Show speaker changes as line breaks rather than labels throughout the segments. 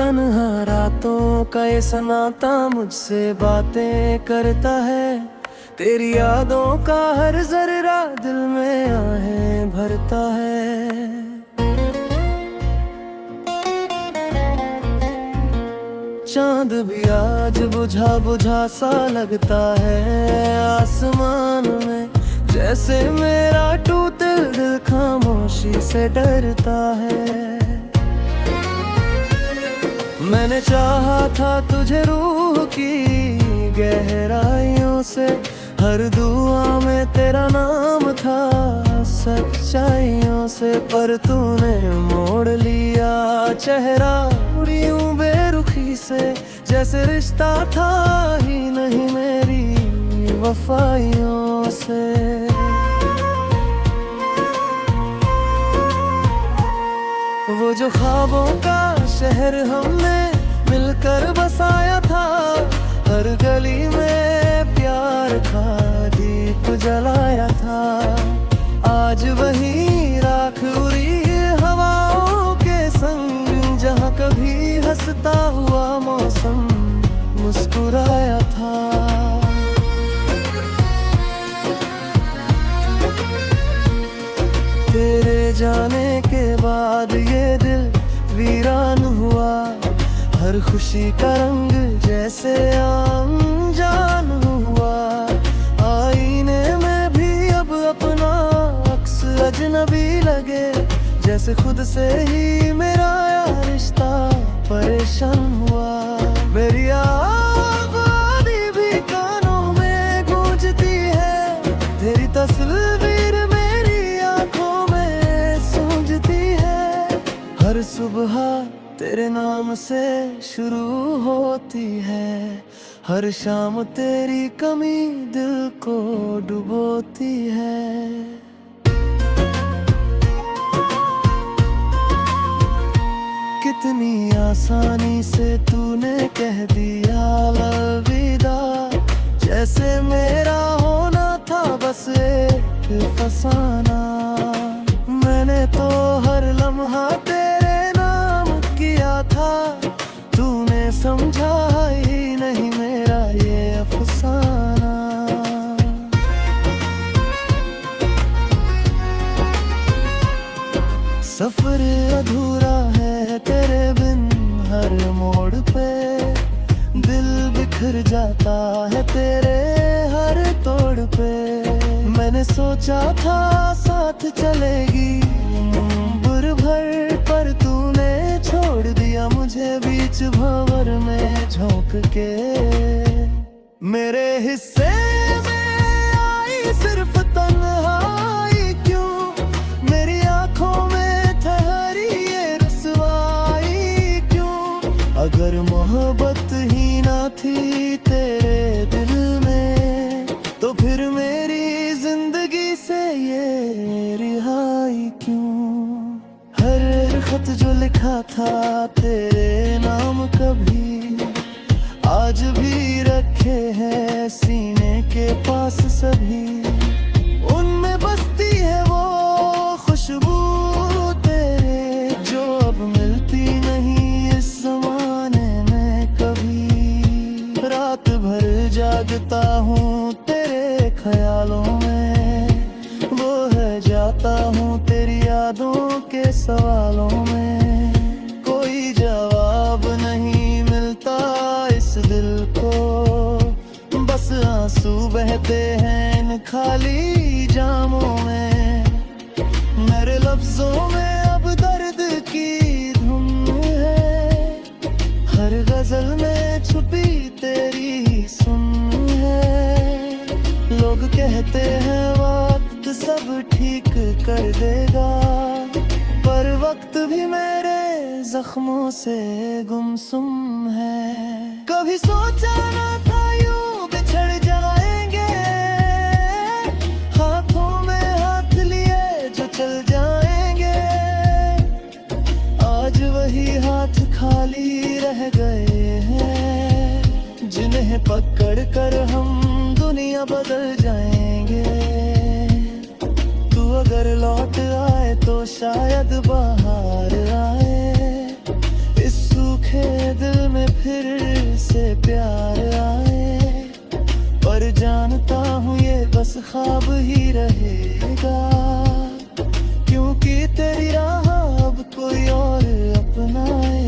तन्हा रातों का ये सनाता मुझसे बातें करता है। तेरी यादों का हर जर्रा दिल में आहें भरता है। चांद भी आज बुझा बुझा सा लगता है आसमान में, जैसे मेरा टूटे दिल खामोशी से डरता है। मैंने चाहा था तुझे रूह की गहराइयों से, हर दुआ में तेरा नाम था सच्चाइयों से। पर तूने मोड़ लिया चेहरा यूं बेरुखी से, जैसे रिश्ता था ही नहीं मेरी वफाइयों से। वो जो ख्वाबों का शहर हमने मिलकर बसाया था, हर गली में प्यार का दीप जलाया था। आज वही राख उड़ी हवाओं के संग, जहाँ कभी हंसता हुआ मौसम मुस्कुराया था। तेरे जाने के बाद ये दिल वीरान हुआ, हर खुशी का रंग जैसे अनजान हुआ। आईने में भी अब अपना अक्स अजनबी लगे, जैसे खुद से ही मेरा यार रिश्ता परेशान हुआ। मेरी आवाज़ भी कानों में गूंजती है, तेरी तस्वीर मेरी आंखों में सूंजती है। हर सुबह तेरे नाम से शुरू होती है, हर शाम तेरी कमी दिल को डुबोती है। कितनी आसानी से तूने कह दिया अलविदा, जैसे मेरा होना था बस एक फसाना। मैंने तो हर लम्हा तेरे नाम किया था, तूने समझा ही नहीं मेरा ये अफसाना। सफर अधूरा है तेरे बिन हर मोड़ पे, दिल बिखर जाता है तेरे हर तोड़ पे। मैंने सोचा था साथ चलेगी उम्र भर, पर तूने छोड़ दिया मुझे बीच भंवर में झोंक के। मेरे हिस्से में आई सिर्फ तन्हाई क्यों, मेरी आंखों में ठहरी ये रुसवाई क्यों। अगर मोहब्बत ही ना थी तेरे दिल में, तो फिर मेरी जिंदगी से ये रिहाई क्यों। हर खत जो लिखा था तेरे नाम कभी, आज भी रखे हैं सीने के पास सभी। उनमें बसती है वो खुशबू तेरे, जो अब मिलती नहीं इस जमाने में कभी। रात भर जागता हूँ तेरे ख्यालों में, वो है जाता हूँ तेरी यादों के सवालों में। कोई जवाब नहीं मिलता इस दिल को, बस आंसू बहते हैं इन खाली जामों में। मेरे लफ्जों में अब दर्द की धुन है, हर गजल में छुपी तेरी सुन है। लोग कहते हैं वक्त सब ठीक कर देगा, पर वक्त भी मेरे जख्मों से गुमसुम है। कभी सोचा ना था यूं बिछड़ जाएंगे, हाथों में हाथ लिए जो चल जाएंगे। आज वही हाथ खाली रह गए हैं, जिन्हें पकड़ कर हम दुनिया बदल जाएंगे। तू अगर लौट आए तो शायद बाहर आए इस सूखे प्यार आए, पर जानता हूँ ये बस ख्वाब ही रहेगा, क्योंकि तेरी राह अब कोई और अपनाए।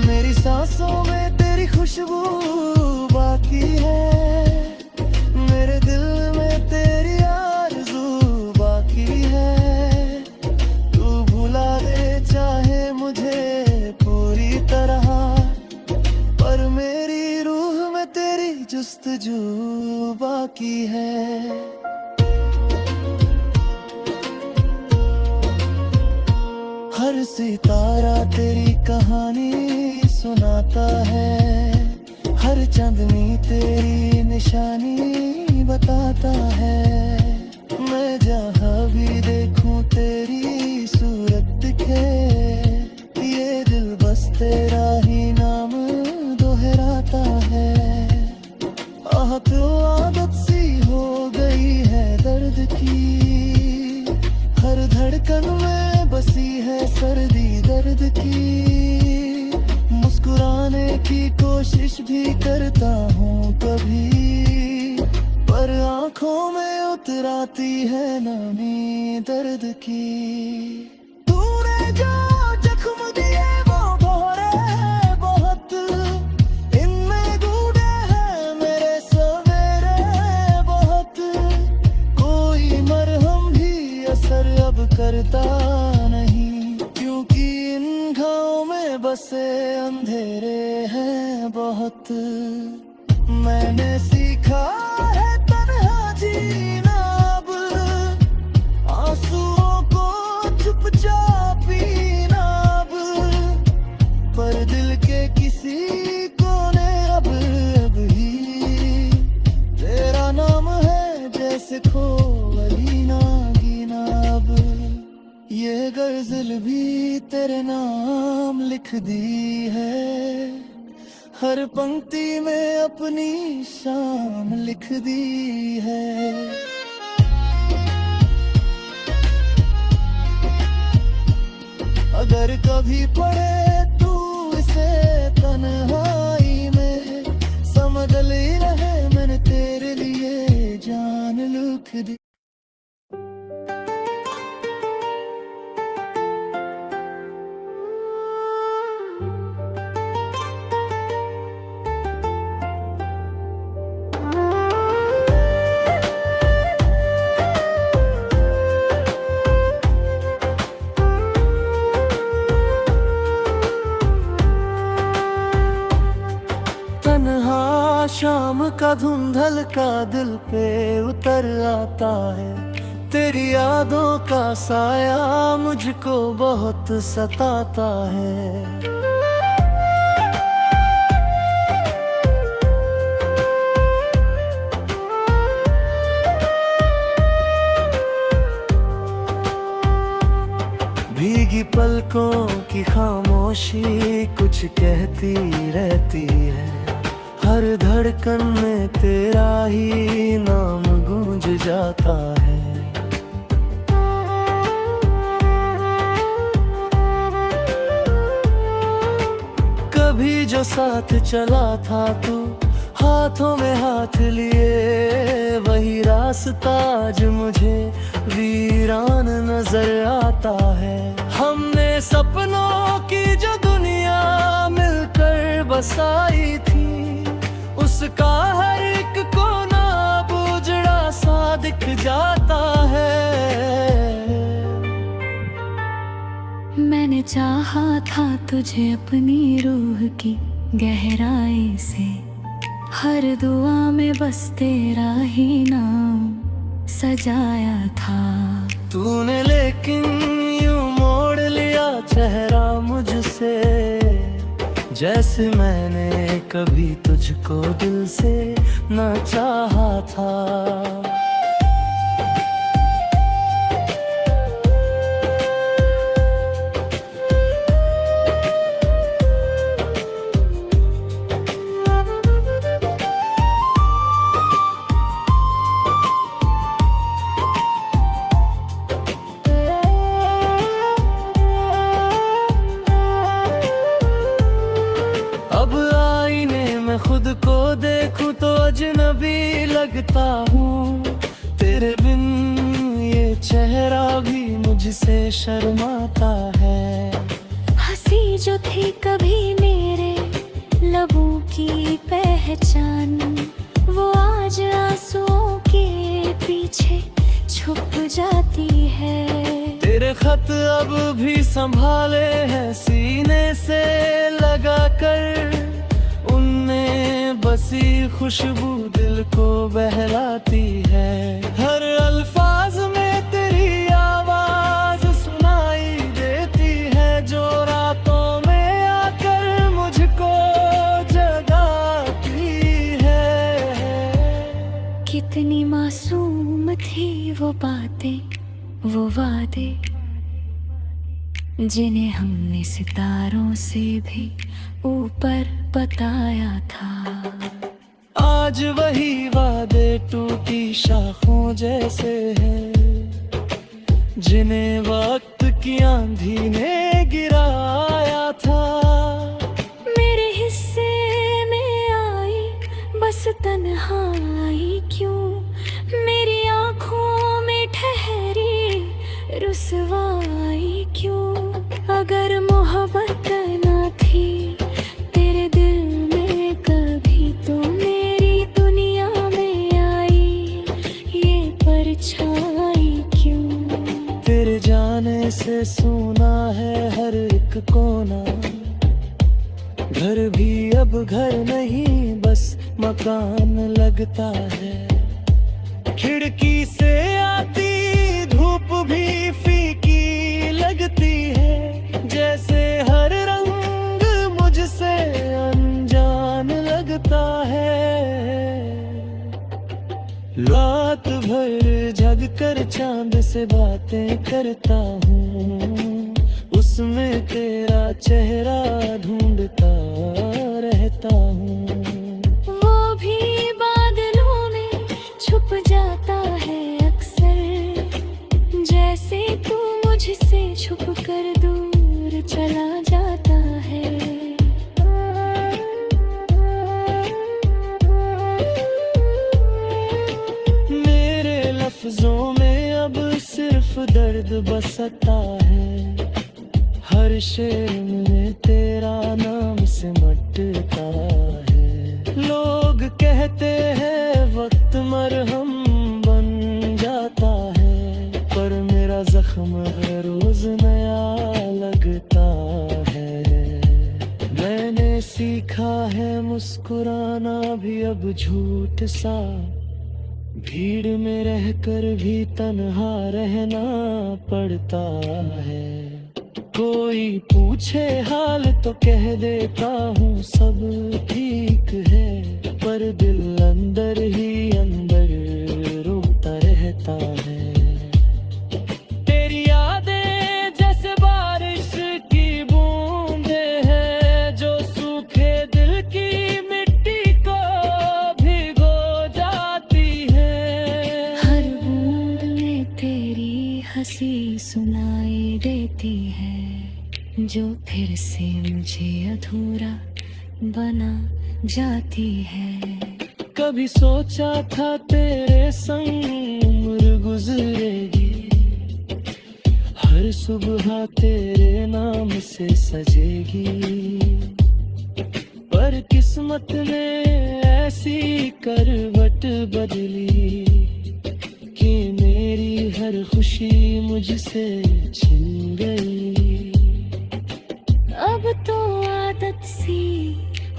मेरी सांसों में तेरी खुशबू बाकी है, मेरे दिल में तेरी आरज़ू बाकी है। तू भुला दे चाहे मुझे पूरी तरह, पर मेरी रूह में तेरी जुस्तजू बाकी है। हर सितारा तेरी कहानी सुनाता है, हर चांदनी तेरी निशानी बताता है। मैं जहाँ भी देखूं तेरी सूरत दिखे, ये दिल बस तेरा ही नाम दोहराता है। आह तो आदत सी हो गई है दर्द की, हर धड़कन में बसी है सर्दी दर्द की। मुस्कुराने की कोशिश भी करता हूँ कभी, पर आंखों में उतर आती है नमी दर्द की। तूने जो जख्म दिए वो भरे हैं बहुत, इनमें गूढ़े हैं मेरे सवेरे बहुत। कोई मरहम भी असर अब करता नहीं, क्योंकि इन घावों में बसे अंधेरे हैं बहुत। मैंने सीखा है तन्हा जीना अब, आंसुओं को चुपचाप पीना अब, पर दिल के किसी कोने अब ही तेरा नाम है जैसे खोवली ना गीना अब। ये गज़ल भी तेरे नाम लिख दी है, हर पंक्ति में अपनी शान लिख दी है। अगर कभी पढ़े तू इसे तन्हाई में, समझ ले रहे मैंने तेरे लिए जान लिख दी। शाम का धुंधल का दिल पे उतर आता है, तेरी यादों का साया मुझको बहुत सताता है। भीगी पलकों की खामोशी कुछ कहती रहती है, हर धड़कन में तेरा ही नाम गूंज जाता है। कभी जो साथ चला था तू, हाथों में हाथ लिए, वही रास्ता आज मुझे वीरान नजर आता है। हमने सपनों की जो दुनिया मिलकर बसाई थी, उसका हर एक कोना अब उजड़ा सा दिख जाता है।
मैंने चाहा था तुझे अपनी रूह की गहराई से, हर दुआ में बस तेरा ही नाम सजाया था।
तूने लेकिन यूं मोड़ लिया चेहरा मुझसे, जैसे मैंने कभी तुझको दिल से न चाहा था। करता हूँ। तेरे बिन ये चेहरा भी मुझसे शर्माता है।
हंसी जो थी कभी मेरे लबों की पहचान, वो आज आंसुओं के पीछे छुप जाती है।
तेरे खत अब भी संभाले हैं सीने से लगा कर, उनमें बसी खुशबू दिल को बहलाती है। हर अल्फाज में तेरी आवाज सुनाई देती है, जो रातों में आकर मुझको जगाती है।
कितनी मासूम थी वो बातें, वो वादे, जिन्हें हमने सितारों से भी ऊपर बताया था।
आज वही वादे टूटी शाखों जैसे हैं, जिन्हें वक्त की आंधी ने गिराया था।
मेरे हिस्से में आई बस तन्हाई क्यों, मेरी आंखों में ठहरी रुसवाई क्यों। अगर मोहब्बत न थी तेरे दिल में कभी, तो मेरी दुनिया में आई ये परछाई क्यों।
तेरे जाने से सुना है हर एक कोना, घर भी अब घर नहीं बस मकान लगता है। खिड़की से आती धूप भी फीकी लगती है, जैसे हर रंग मुझसे अनजान लगता है। रात भर जग कर चांद से बातें करता हूँ, उसमें तेरा चेहरा ढूंढता रहता हूँ।
वो भी बादलों में छुप जाता है अक्सर, जैसे तू मुझसे छुप कर दूर चला जाता है।
मेरे लफ्जों में अब सिर्फ दर्द बसता है, हर शेर में तेरा नाम सिमटता है। लोग कहते हैं वक्त मरहम बन जाता है, पर मेरा जख्म हर रोज नया लगता है। मैंने सीखा है मुस्कुराना भी अब झूठ सा, भीड़ में रहकर भी तन्हा रहना पड़ता है। कोई पूछे हाल तो कह देता हूँ सब ठीक है, पर दिल अंदर ही अंदर रोता रहता है। तेरी यादें जैसे बारिश की बूंदें हैं, जो सूखे दिल की मिट्टी को भिगो जाती है।
हर बूंद में तेरी हंसी सुनाई देती है, जो फिर से मुझे अधूरा बना जाती है।
कभी सोचा था तेरे संग उम्र गुजरेगी, हर सुबह तेरे नाम से सजेगी, पर किस्मत ने ऐसी करवट बदली कि मेरी हर खुशी मुझसे छिन गई।
अब तो आदत सी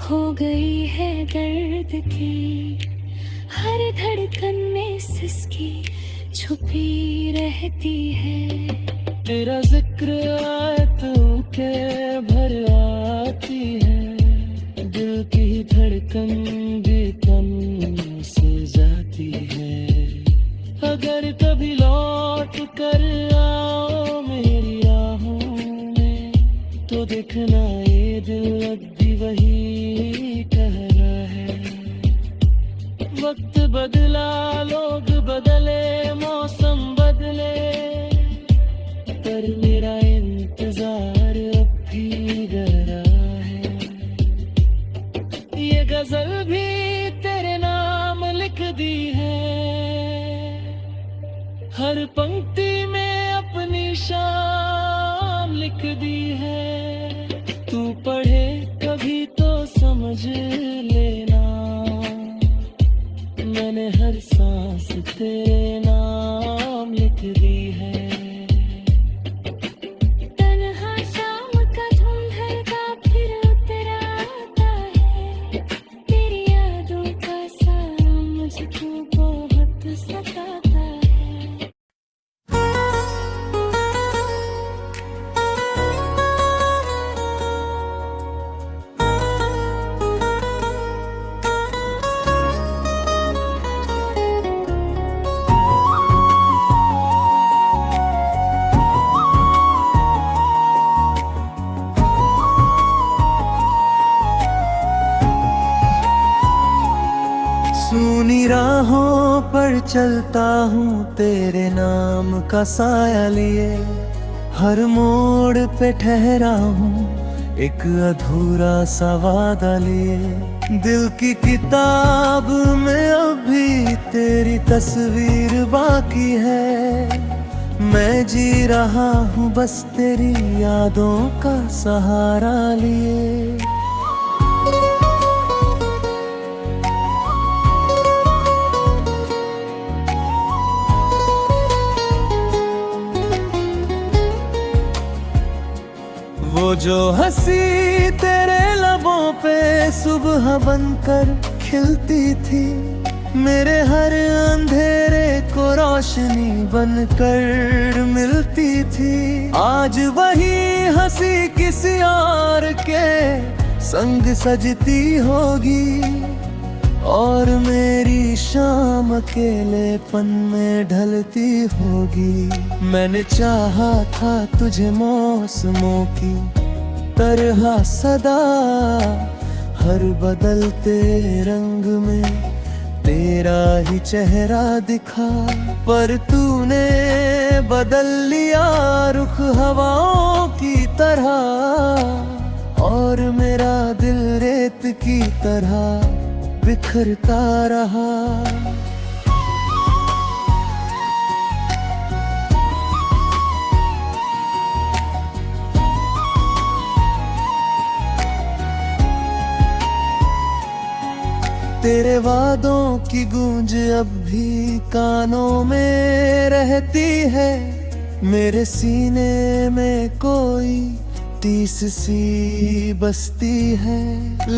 हो गई है दर्द की, हर धड़कन में सिसकी छुपी रहती है।
तेरा जिक्र आए तो के भर आती है, दिल की धड़कन भी तन से जाती है। अगर कभी लौट कर आओ मेरी राहों में, तो देखना ये दिल अब भी वही कह रहा है। वक्त बदला, लोग बदले, मौसम बदले, पर मेरा इंतजार अब भी गहरा है। ये गजल भी तेरे नाम लिख दी है, हर पंक्ति में अपनी शाम लिख दी है। तू पढ़े कभी तो समझ लेना, मैंने हर सांस तेरे नाम लिख दी है।
तन्हा शाम का धुंधलका फिर उतर आता है, तेरी यादों का सारा मुझको बहुत सताता है।
सूनी राहों पर चलता हूँ तेरे नाम का साया लिए, हर मोड़ पे ठहरा हूँ एक अधूरा सा वादा लिए। दिल की किताब में अभी तेरी तस्वीर बाकी है, मैं जी रहा हूँ बस तेरी यादों का सहारा लिए। वो जो हंसी तेरे लबों पे सुबह बनकर खिलती थी, मेरे हर अंधेरे को रोशनी बनकर मिलती थी। आज वही हंसी किसी और के संग सजती होगी, और मेरी शाम अकेलेपन में ढलती होगी। मैंने चाहा था तुझे मौसमों की तरह सदा, हर बदलते रंग में तेरा ही चेहरा दिखा, पर तूने बदल लिया रुख हवाओं की तरह, और मेरा दिल रेत की तरह बिखरता रहा। तेरे वादों की गूंज अब भी कानों में रहती है, मेरे सीने में कोई टीस सी बसती है।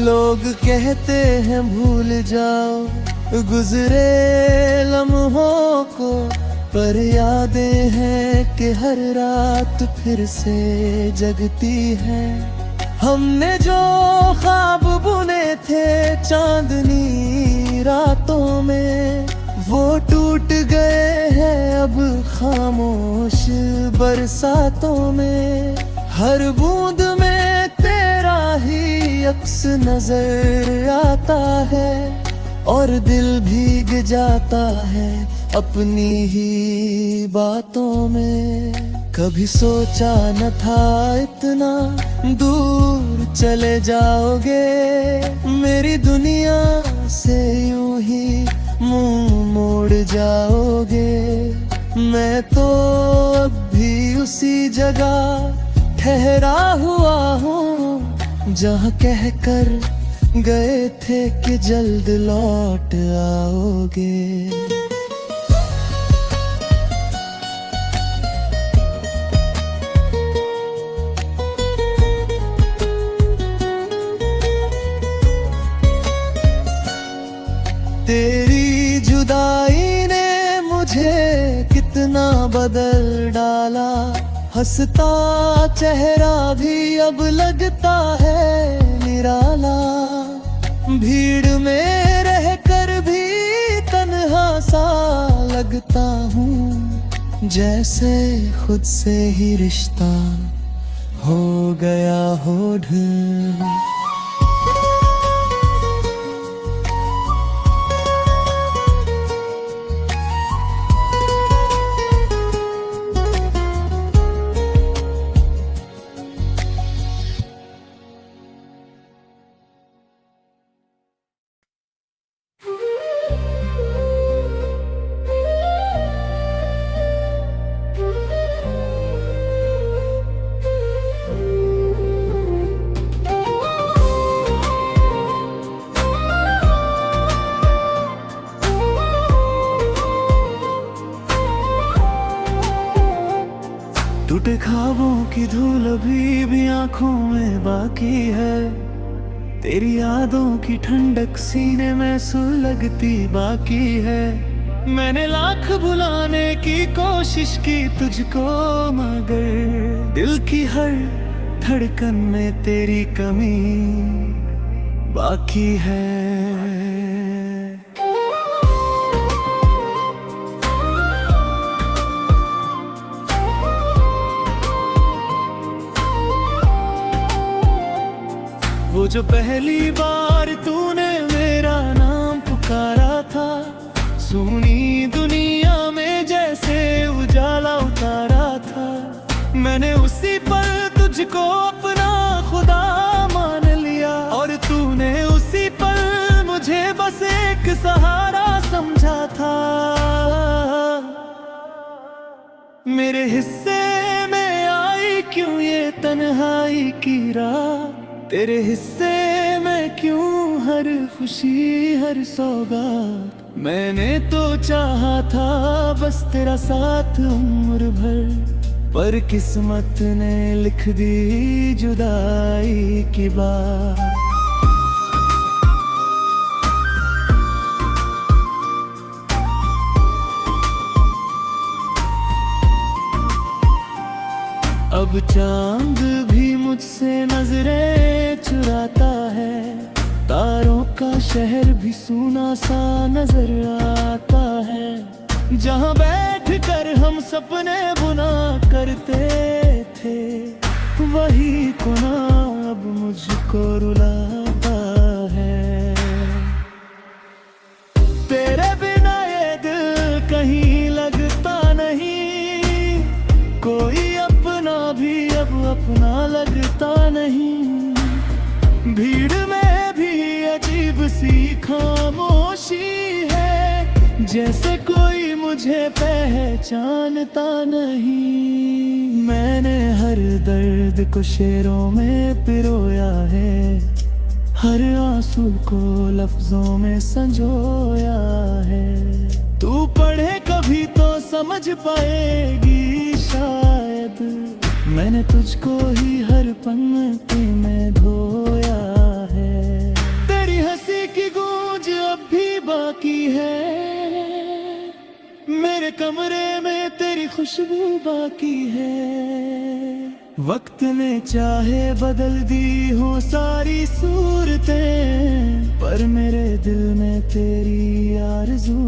लोग कहते हैं भूल जाओ गुजरे लम्हों को, पर यादें हैं कि हर रात फिर से जगती है। हमने जो ख्वाब बुने थे चांदनी रातों में, वो टूट गए हैं अब खामोश बरसातों में। हर बूंद में तेरा ही अक्स नजर आता है, और दिल भीग जाता है अपनी ही बातों में। कभी सोचा न था इतना दूर चले जाओगे, मेरी दुनिया से यूं ही मुंह मोड़ जाओगे। मैं तो अब भी उसी जगह ठहरा हुआ हूँ, जहाँ कहकर गए थे कि जल्द लौट आओगे। तेरी जुदाई ने मुझे कितना बदल डाला, हंसता चेहरा भी अब लगता है निराला। भीड़ में रहकर भी तन्हा सा लगता हूँ, जैसे खुद से ही रिश्ता हो गया हो ढूंढ। टूटे ख्वाबों की धूल अभी भी आंखों में बाकी है, तेरी यादों की ठंडक सीने में सुलगती बाकी है। मैंने लाख भुलाने की कोशिश की तुझको, मगर दिल की हर धड़कन में तेरी कमी बाकी है। वो जो पहली बार तूने मेरा नाम पुकारा था, सुनी दुनिया में जैसे उजाला उतारा था। मैंने उसी पल तुझको अपना खुदा मान लिया, और तूने उसी पल मुझे बस एक सहारा समझा था। मेरे हिस्से में आई क्यों ये तन्हाई की रात, तेरे हिस्से में क्यों हर खुशी हर सौगात। मैंने तो चाहा था बस तेरा साथ उम्र भर, पर किस्मत ने लिख दी जुदाई की बात। अब चांद भी मुझसे नजरें चुराता है, तारों का शहर भी सूना सा नजर आता है। जहाँ बैठ कर हम सपने बुना करते थे, वही कोना अब मुझको रुलाता है। तेरे बिना ये दिल कहीं लगता नहीं, कोई अपना भी अब अपना लगता नहीं। भीड़ में भी अजीब सी खामोशी है, जैसे कोई मुझे पहचानता नहीं। मैंने हर दर्द को शेरों में पिरोया है, हर आंसू को लफ्जों में संजोया है। तू पढ़े कभी तो समझ पाएगी शायद, मैंने तुझको ही हर पंक्ति में धोया है। तेरी हंसी की गूंज अब भी बाकी है, मेरे कमरे में तेरी खुशबू बाकी है। वक्त ने चाहे बदल दी हो सारी सूरतें, पर मेरे दिल में तेरी आरज़ू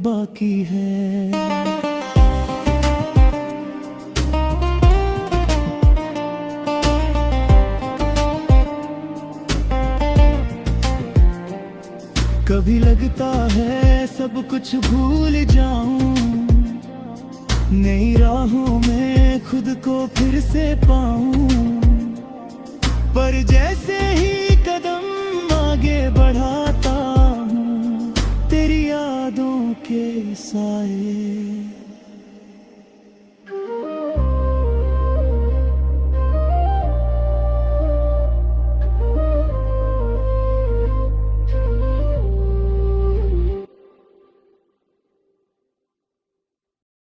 बाकी है। कभी लगता है सब कुछ भूल जाऊं, नई राहों में खुद को फिर से पाऊं। पर जैसे ही कदम आगे बढ़ाता हूँ, तेरी यादों के साए